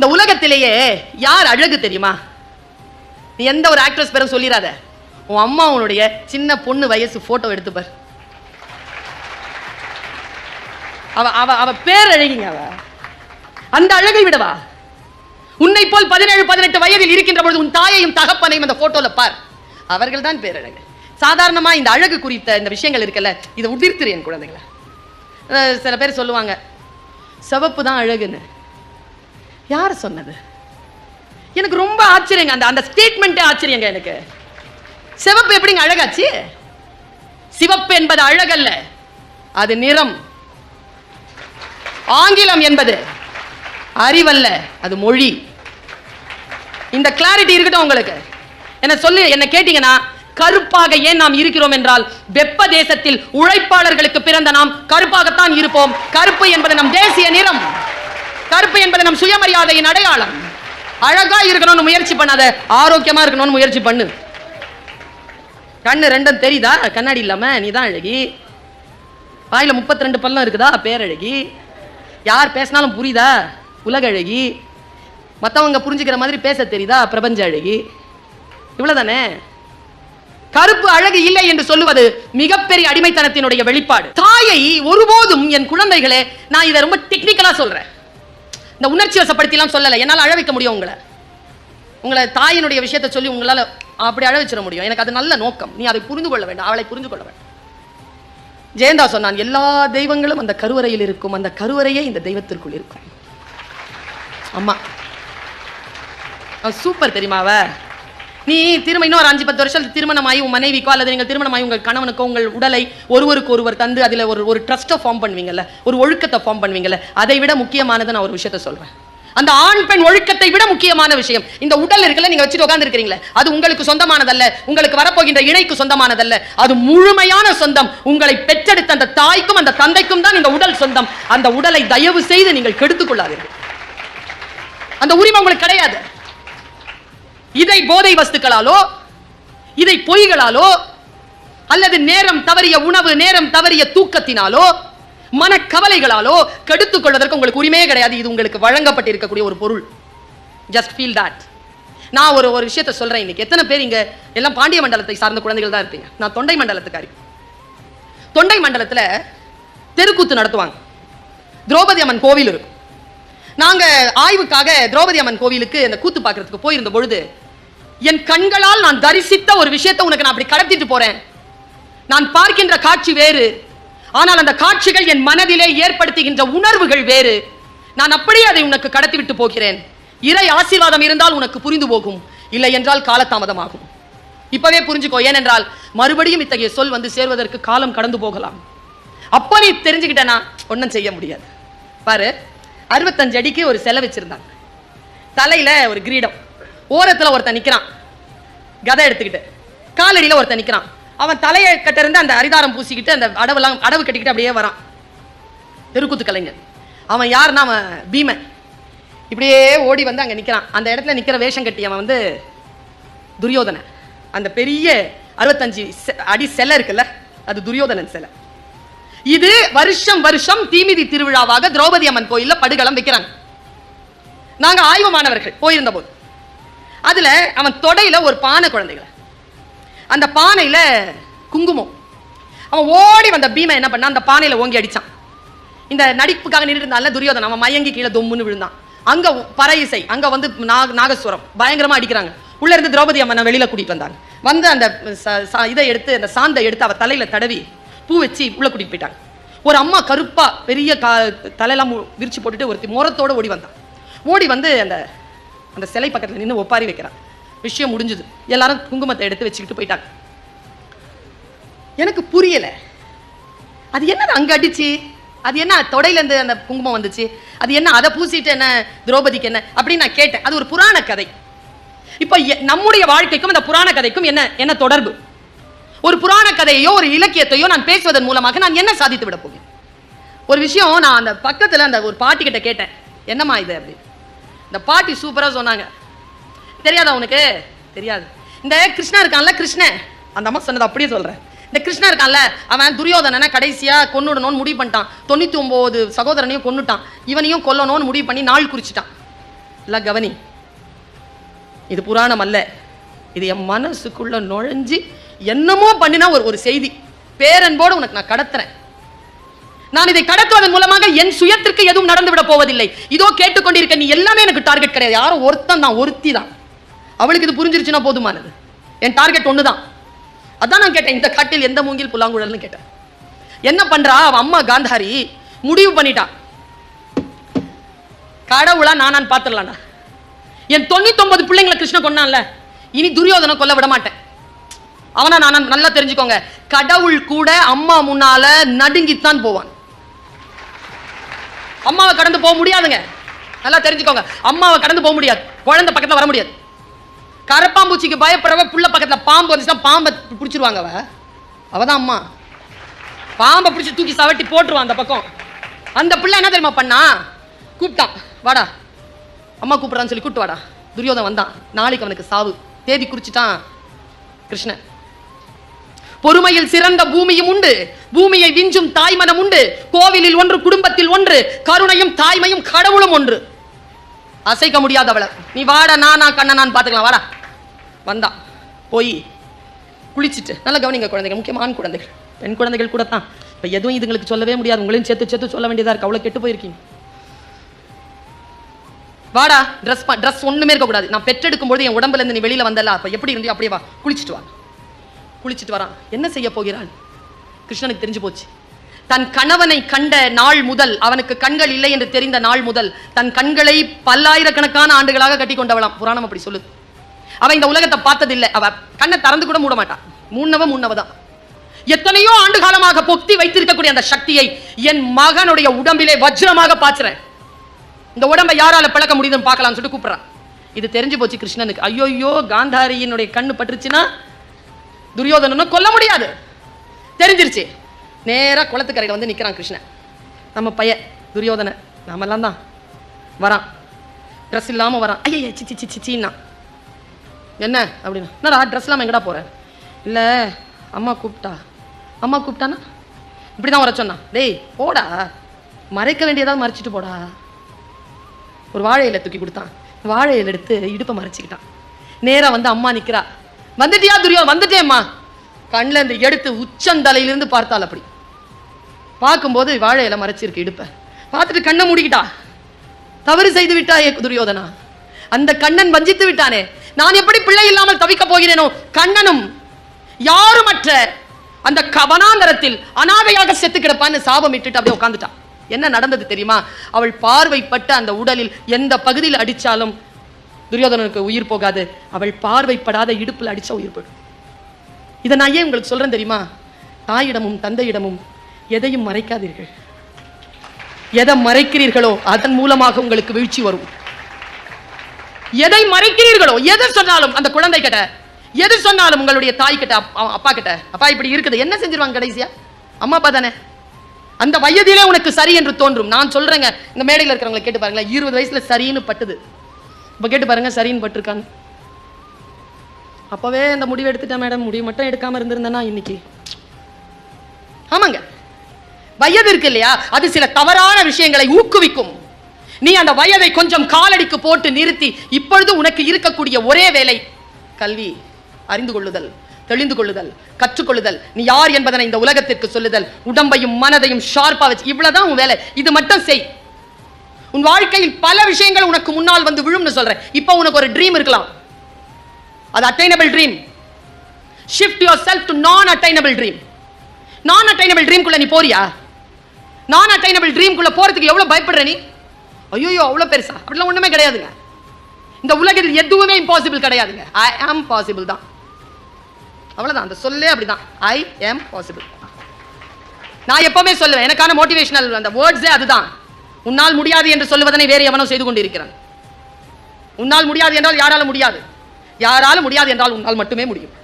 இந்த உலகத்திலேயே யார் அழகு தெரியுமா? நீ எந்த ஒரு ஆக்ட்ரஸ் பேரும் சொல்லிடாத. உன் அம்மா உன்னுடைய சின்ன பொண்ணு வயசு போட்டோ எடுத்துப்பார். அவ அவ அவ பேரழகிங்க. அவ அந்த அழகை விடவா? உன்னை போல் 17-18 வயதில் இருக்கின்ற பொழுது உன் தாயையும் தகப்பனையும் அந்த போட்டோல பார். அவர்கள் தான் பேரழகு. சாதாரணமா இந்த அழகு குறித்த இந்த விஷயங்கள் இருக்குல்ல, இதை உதிர்த்துரு என் குழந்தைகளை. சில பேர் சொல்லுவாங்க சிவப்பு தான் அழகுன்னு. யார் சொன்னது? எனக்கு ரொம்ப ஆச்சரியங்க. அந்த அந்த ஸ்டேட்மெண்ட்டே ஆச்சரியங்க எனக்கு. சிவப்பு எப்படிங்க அழகாச்சு? சிவப்பு என்பது அழகல்ல, அது நிறம். ஆங்கிலம் என்பது அறிவல்ல, அது மொழி. இந்த கிளாரிட்டி இருக்கட்டும் உங்களுக்கு. என்ன கேட்டீங்கன்னா, கருப்பாக ஏன் நாம் இருக்கிறோம் என்றால், வெப்ப தேசத்தில் உழைப்பாளர்களுக்கு பிறந்த நாம் கருப்பாகத்தான் இருப்போம். கருப்பு என்பது நம் தேசிய நிறம். கருப்பு என்பது நம் சுயமரியாதையின் அடையாளம். அழகா இருக்கணும்னு முயற்சி பண்ணாத, ஆரோக்கியமா இருக்கணும்னு முயற்சி பண்ணு. கண்ணு ரெண்டும் தெரியுதா? கண்ணாடி இல்லாம நீ தான் அழகி. வாயில 32 பல்லம் இருக்குதா? பேரழகி. யார் பேசினாலும் புரியுதா? உலக அழகி. மற்றவங்க புரிஞ்சுக்கிற மாதிரி பேச தெரியுதா? பிரபஞ்ச அழகி. இவ்வளவுதானே. கருப்பு அழகு இல்லை என்று சொல்லுவது மிகப்பெரிய அடிமைத்தனத்தினுடைய வெளிப்பாடு. தாயை ஒருபோதும் என் குழந்தைகளே, நான் இதை ரொம்ப டெக்னிக்கலா சொல்றேன், இந்த உணர்ச்சி வசப்படுத்திலாம் சொல்லலை. என்னால் அழ வைக்க முடியும் உங்களை தாயினுடைய விஷயத்தை சொல்லி உங்களால் அப்படி அழ வச்சிட முடியும். எனக்கு அது நல்ல நோக்கம். நீ அதை புரிந்து கொள்ள வேண்டும், அவளை புரிந்து கொள்ள வேண்டும். ஜெயந்தா சொன்னான், எல்லா தெய்வங்களும் அந்த கருவறையில் இருக்கும், அந்த கருவறையே இந்த தெய்வத்திற்குள் இருக்கும். அம்மா சூப்பர் தெரியுமா? நீ திரும்ப இன்னும் ஒரு 5-10 வருஷம் திருமணமாயி உன் மனைவிக்கோ அல்லது நீங்கள் திருமணமாயி உங்கள் கணவனுக்கோ உங்கள் உடலை ஒருவருக்கு ஒருவர் தந்து அதில் ஒரு ட்ரஸ்ட்டை ஃபார்ம் பண்ணுவீங்கல்ல, ஒரு ஒழுக்கத்தை ஃபார்ம் பண்ணுவீங்கல்ல, அதை விட முக்கியமானது நான் ஒரு விஷயத்த சொல்றேன். அந்த ஆண் பெண் ஒழுக்கத்தை விட முக்கியமான விஷயம் இந்த உடல் இருக்குல்ல, நீங்க வச்சுட்டு உட்கார்ந்து இருக்கிறீங்களே, அது உங்களுக்கு சொந்தமானதல்ல, உங்களுக்கு வரப்போகின்ற இணைக்கு சொந்தமானதல்ல, அது முழுமையான சொந்தம். உங்களை பெற்றெடுத்த அந்த தாய்க்கும் அந்த தந்தைக்கும் தான் இந்த உடல் சொந்தம். அந்த உடலை தயவு செய்து நீங்கள் கெடுத்துக் கொள்ளாதீர்கள். அந்த உரிமை உங்களுக்கு கிடையாது. இதை போதை வஸ்துக்களாலோ, இதை பொய்களாலோ, அல்லது நேரம் தவறிய உணவு, நேரம் தவறிய தூக்கத்தினாலோ, மனக்கவலைகளாலோ கெடுத்துக் கொள்வதற்கு உங்களுக்கு உரிமையே கிடையாது. இது உங்களுக்கு வழங்கப்பட்டிருக்கக்கூடிய ஒரு பொருள். Just feel that. நான் ஒரு விஷயத்தை சொல்றேன். இன்னைக்கு எத்தனை பேர் இங்க எல்லாம் பாண்டிய மண்டலத்தை சார்ந்த குழந்தைகள் தான் இருப்பீங்க. நான் தொண்டை மண்டலத்துக்காரி. தொண்டை மண்டலத்துல தெருக்கூத்து நடத்துவாங்க. திரௌபதி அம்மன் கோவில் இருக்கும். நாங்க ஆய்வுக்காக திரௌபதி அம்மன் கோவிலுக்கு அந்த கூத்து பார்க்கறதுக்கு போயிருந்த பொழுது, என் கண்களால் நான் தரிசித்த ஒரு விஷயத்தை உனக்கு நான் அப்படி கடத்திட்டு போறேன். நான் பார்க்கின்ற காட்சி வேறு, ஆனால் அந்த காட்சிகள் என் மனதிலே ஏற்படுத்துகின்ற உணர்வுகள் வேறு. நான் அப்படியே அதை உனக்கு கடத்தி விட்டு போகிறேன். இறை ஆசீர்வாதம் இருந்தால் உனக்கு புரிந்து போகும், இல்லை என்றால் காலதாமதமாகும். இப்பவே புரிஞ்சுக்கோ. ஏனென்றால் மறுபடியும் இத்தகைய சொல் வந்து சேர்வதற்கு காலம் கடந்து போகலாம். அப்ப நீ தெரிஞ்சுக்கிட்டனா ஒன்னும் செய்ய முடியாது. பாரு, 65 அடிக்கு ஒரு சிலை வச்சிருந்தாங்க. தலையில ஒரு கிரீடம், ஓரத்துல ஒருத்தன் நிக்கிறான் கதை எடுத்துக்கிட்டு, காலடியில ஒருத்தன் நிக்கிறான். அவன் தலையை கட்ட இருந்து அந்த அரிதாரம் பூசிக்கிட்டு அந்த அடவு கட்டிக்கிட்டு அப்படியே வரான். தெருக்கூத்து கலைஞர். அவன் யாருன்னா அவன் பீமன். இப்படியே ஓடி வந்து அங்க நிக்கிறான். அந்த இடத்துல நிக்கிற வேஷம் கட்டி அவன் வந்து துரியோதனன். அந்த பெரிய 65 அடி சிலை இருக்குல்ல, அது துரியோதனன் சிலை. இது வருஷம் வருஷம் தீமிதி திருவிழாவாக திரௌபதி அம்மன் கோயில்ல படுகளம் வைக்கிறாங்க. நாங்க ஆய்வு மாணவர்கள் போயிருந்த போது அதுல அவன் தொடையில ஒரு பானை, குழந்தைகளை, அந்த பானையில குங்குமம். அவன் ஓடி வந்த பீமன் என்ன பண்ணா, அந்த பானையில ஓங்கி அடிச்சான். இந்த நடிப்புக்காக நின்று இருந்தால துரியோதனன் அவன் மயங்கி கீழே தொம்முன்னு விழுந்தான். அங்க பறை இசை, அங்க வந்து நாகஸ்வரம் பயங்கரமா அடிக்கிறாங்க. உள்ள இருந்து திரௌபதி அம்மனை வெளியில கூட்டிட்டு வந்தாங்க. வந்து அந்த இதை எடுத்து, அந்த சாந்தை எடுத்து அவ தலையில தடவி பூ வச்சு உள்ள கூட்டிட்டு போயிட்டாங்க. ஒரு அம்மா கருப்பா பெரிய தலையெல்லாம் விரிச்சு போட்டுட்டு ஒருத்தி முரத்தோட ஓடி வந்தான். ஓடி வந்து அந்த அந்த சிலை பக்கத்துல நின்று ஒப்பாரி வைக்கிறான். விஷயம் முடிஞ்சது. எல்லாரும் குங்குமத்தை எடுத்து வச்சுக்கிட்டு போயிட்டாங்க. எனக்கு புரியல, அது என்ன அங்க அடிச்சு, அது என்ன தொடையில இருந்து அந்த குங்குமம் வந்துச்சு, அது என்ன அதை பூசிட்டு என்ன திரௌபதிக்கு என்ன அப்படின்னு நான் கேட்டேன். அது ஒரு புராண கதை. இப்ப நம்முடைய வாழ்க்கைக்கும் அந்த புராண கதைக்கும் என்ன என்ன தொடர்பு? ஒரு புராண கதையோ ஒரு இலக்கியத்தையோ நான் பேசுவதன் மூலமாக நான் என்ன சாதித்து விட போகிறேன்? ஒரு விஷயம் நான் அந்த பக்கத்துல அந்த ஒரு பாட்டி கிட்ட கேட்டேன், என்னம்மா இது அப்படி. இந்த பாட்டி சூப்பரா சொன்னாங்க. தெரியாதா உனக்கு? தெரியாது. இந்த கிருஷ்ணா இருக்கான்ல, கிருஷ்ணன், அந்த அம்மா சொன்னது அப்படியே சொல்றேன். இந்த கிருஷ்ணா இருக்கான்ல, அவன் துரியோதனனை கடைசியா கொன்னுடணும்னு முடிவு பண்ணிட்டான். 99 சகோதரனையும் கொன்னுட்டான். இவனையும் கொல்லணும்னு முடிவு பண்ணி நாள் குறிச்சிட்டான். எல்லாம் கவனி, இது புராணம் அல்ல, இது என் மனசுக்குள்ள நுழைஞ்சு என்னமோ பண்ணினா ஒரு செய்தி. பேரன்போடு உனக்கு நான் கடத்துறேன். நான் இதை கடத்துவதன் மூலமாக என் சுயத்திற்கு எதுவும் நடந்து விட போவதில்லை. இதோ கேட்டுக்கொண்டிருக்க நீ எல்லாமே எனக்கு டார்கெட் கிடையாது. யாரும் ஒருத்தன் தான், ஒருத்தி தான். அவளுக்கு இது புரிஞ்சிருச்சுன்னா போதுமானது. என் டார்கெட் ஒண்ணுதான். அதான் நான் கேட்டேன், இந்த காட்டில் எந்த மூங்கில் புல்லாங்குழல்னு கேட்டேன். என்ன பண்றா அவ அம்மா காந்தாரி முடிவு பண்ணிட்டா, கடவுளா நான் பாத்துடலாம்டா. என் 99 பிள்ளைங்களை கிருஷ்ணன் கொன்னான்ல, இனி துரியோதனை கொல்ல விட மாட்டேன். அவனா நான் நல்லா தெரிஞ்சுக்கோங்க, கடவுள் கூட அம்மா முன்னால நடுங்கித்தான் போவான். அம்மாவை கடந்து போக முடியாதுங்க, நல்லா தெரிஞ்சுக்கோங்க. அம்மாவை கடந்து போக முடியாது, குழந்தை பக்கத்துல வர முடியாது. கரப்பாம்பூச்சிக்கு பயப்படுறவ புள்ள பக்கத்துல பாம்பு வந்துச்சுன்னா பாம்பை பிடிச்சிருவாங்க. அவதான் அம்மா. பாம்பை பிடிச்சி தூக்கி சவட்டி போட்டுருவான் அந்த பக்கம். அந்த பிள்ளை என்ன தெரியுமா பண்ணா, கூப்பிட்டான், வாடா அம்மா கூப்பிடுறான்னு சொல்லி கூப்பிட்டு வாடா. துரியோதன் வந்தான். நாளைக்கு அவனுக்கு சாவு தேதி குறிச்சிட்டான் கிருஷ்ணன். பொறுமையில் சிறந்த பூமியும் உண்டு, பூமியை விஞ்சும் தாய்மனம் உண்டு. கோவிலில் ஒன்று, குடும்பத்தில் ஒன்று, கருணையும் தாய்மையும் கடவுளும் ஒன்று. அசைக்க முடியாதவள நீ வாடா, நானா கண்ணனான்னு பாத்துக்கலாம், வாடா. வந்தா போய் குளிச்சுட்டு, நல்லா கவனிங்க குழந்தைகள், முக்கியமான குழந்தைகள், பெண் குழந்தைகள் கூட தான். இப்ப எதுவும் இதுங்களுக்கு சொல்லவே முடியாது, உங்களையும் சேர்த்து சொல்ல வேண்டியதா இருக்கு. அவ்வளவு கெட்டு போயிருக்கீங்க. வாடா, ட்ரெஸ் ஒண்ணுமே இருக்க கூடாது. நான் பெற்றெடுக்கும் போது என் உடம்புல இருந்து நீ வெளியில வந்தல, அப்ப எப்படி இருந்தியோ அப்படியே வா, குளிச்சுட்டு வா. குளிச்சுட்டு வரான். என்ன செய்ய போகிறான் கிருஷ்ணனுக்கு தெரிஞ்சு போச்சு. தன் கணவனை கண்ட நாள் முதல், அவனுக்கு கண்கள் இல்லை என்று தெரிந்த நாள் முதல், தன் கண்களை பல்லாயிரக்கணக்கான ஆண்டுகளாக கட்டி கொண்டவளாம். புராணம் அப்படி சொல்லுது. அவ இந்த உலகத்தை பார்த்ததில்லை. அவ கண்ணை திறந்து கூட மூட மாட்டான். முன்னவதான். எத்தனையோ ஆண்டு காலமாக பொத்தி வைத்திருக்கக்கூடிய அந்த சக்தியை என் மகனுடைய உடம்பிலே வஜ்ரமாக பாய்ச்சுறேன். இந்த உடம்பை யாரால பிளக்க முடியுதுன்னு பார்க்கலாம்னு சொல்லிட்டு கூப்பிடுறான். இது தெரிஞ்சு போச்சு கிருஷ்ணனுக்கு. ஐயோ, காந்தாரியினுடைய கண்ணு பட்டுருச்சுன்னா துரியோதனனை கொல்ல முடியாது தெரிஞ்சிருச்சு. நேரா குளத்துக்கரையில வந்து நிக்கிறான் கிருஷ்ணன். நம்ம பையன் துரியோதன நாமெல்லாம் தான் வரான். ட்ரெஸ் இல்லாம வரான். ஐயா சிச்சின்னா என்ன அப்படின்னா, என்னடா ட்ரெஸ் இல்லாம எங்கடா போற? இல்ல அம்மா கூப்பிட்டானா இப்படிதான் வர சொன்னான். டேய் போடா, மறைக்க வேண்டியதாவது மறைச்சிட்டு போடா. ஒரு வாழை இலை தூக்கி கொடுத்தான். வாழை இலை எடுத்து இடுப்பை மறைச்சிக்கிட்டான். நேரா வந்து அம்மா நிக்கிறா. வந்துட்டியா துரியோதனன்? வந்துட்டேம்மா. கண்ணில் இருந்து எடுத்து உச்சந்தலையிலிருந்து பார்த்தாள். அப்படி பார்க்கும்போது வாழை இலை மறைச்சிருக்கு இடுப்பை. பார்த்துட்டு கண்ணை மூடிக்கிட்டா. தவறு செய்து விட்டாயே துரியோதனா, அந்த கண்ணன் வஞ்சித்து விட்டானே, நான் எப்படி பிள்ளை இல்லாமல் தவிக்க போகிறேனோ. கண்ணனும் யாருமற்ற அந்த வனாந்தரத்தில் அனாதையாக செத்து கிடப்பான்னு சாபம் இட்டுட்டு அப்படியே உட்காந்துட்டான். என்ன நடந்தது தெரியுமா? அவள் பார்வைப்பட்ட அந்த உடலில் எந்த பகுதியில் அடிச்சாலும் துரியோதனனுக்கு உயிர் போகாது. அவள் பார்வைப்படாத இடுப்பில் அடிச்சா உயிர் போயிடும். இதை நான் ஏன் உங்களுக்கு சொல்றேன் தெரியுமா? தாயிடமும் தந்தையிடமும் எதையும் மறைக்காதீர்கள். எதை மறைக்கிறீர்களோ அதன் மூலமாக உங்களுக்கு வீழ்ச்சி வரும். எதை மறைக்கிறீர்களோ, எது சொன்னாலும் அந்த குழந்தை கிட்ட, எது சொன்னாலும் உங்களுடைய தாய் கிட்ட, அப்பா கிட்ட, அப்பா இப்படி இருக்குது என்ன செஞ்சிருவாங்க கடைசியா? அம்மா அப்பா தானே. அந்த வயதிலே உனக்கு சரி என்று தோன்றும். நான் சொல்றேங்க, இந்த மேடையில் இருக்கிறவங்களை கேட்டு பாருங்களேன். 20 வயசுல சரின்னு பட்டுது. இப்ப கேட்டு பாருங்க, சரின்னு பட்டிருக்காங்க. அப்பவே அந்த முடிவு எடுத்துட்டேன் மேடம், முடிவு மட்டும் எடுக்காம இருந்திருந்தேன்னா இன்னைக்கு. ஆமாங்க, வயது இருக்கு இல்லையா, அது சில தவறான விஷயங்களை ஊக்குவிக்கும். நீ அந்த வயதை கொஞ்சம் காலடிக்கு போட்டு நிறுத்தி, இப்பொழுது உனக்கு இருக்கக்கூடிய ஒரே வேலை கல்வி, அறிந்து கொள்ளுதல், தெளிந்து கொள்ளுதல், கற்றுக்கொள்ளுதல், நீ யார் என்பதனை இந்த உலகத்திற்கு சொல்லுதல், உடம்பையும் மனதையும் ஷார்ப்பா வச்சு, இவ்வளவுதான் உன் வேலை. இது மட்டும் செய். உன் வாழ்க்கையில் பல விஷயங்கள் உனக்கு முன்னால் வந்து விழும்னு சொல்றேன். இப்போ உனக்கு ஒரு ட்ரீம் இருக்கலாம், அது attainable dream. Shift your self to நான் அட்டைனபிள் ட்ரீம். நான் அட்டைனபிள் ட்ரீம் குள்ள நீ போறியா? நான் அட்டைனபிள் ட்ரீம் குள்ள போறதுக்கு எவ்வளவு பயப்படுற நீ? ஐயோ அவ்வளவு பெருசா? அப்படிலாம் ஒண்ணுமே கிடையாதுங்க. இந்த உலகத்தில் எதுவுமே இம்பாசிபிள் கிடையாதுங்க. ஐ ஆம் பாசிபிள் தான், அவ்வளவுதான். அந்த சொல்லே அப்படிதான், ஐ ஆம் பாசிபிள். நான் எப்பவுமே சொல்லுவேன், எனக்கான மோட்டிவேஷனல் அந்த வேர்ட்ஸே அதுதான். உன்னால் முடியாது என்று சொல்லுவதனை வேறு எவனோ செய்து கொண்டிருக்கிறான். உன்னால் முடியாது என்றால் யாராலும் முடியாது, யாராலும் முடியாது என்றால் உன்னால் மட்டுமே முடியும்.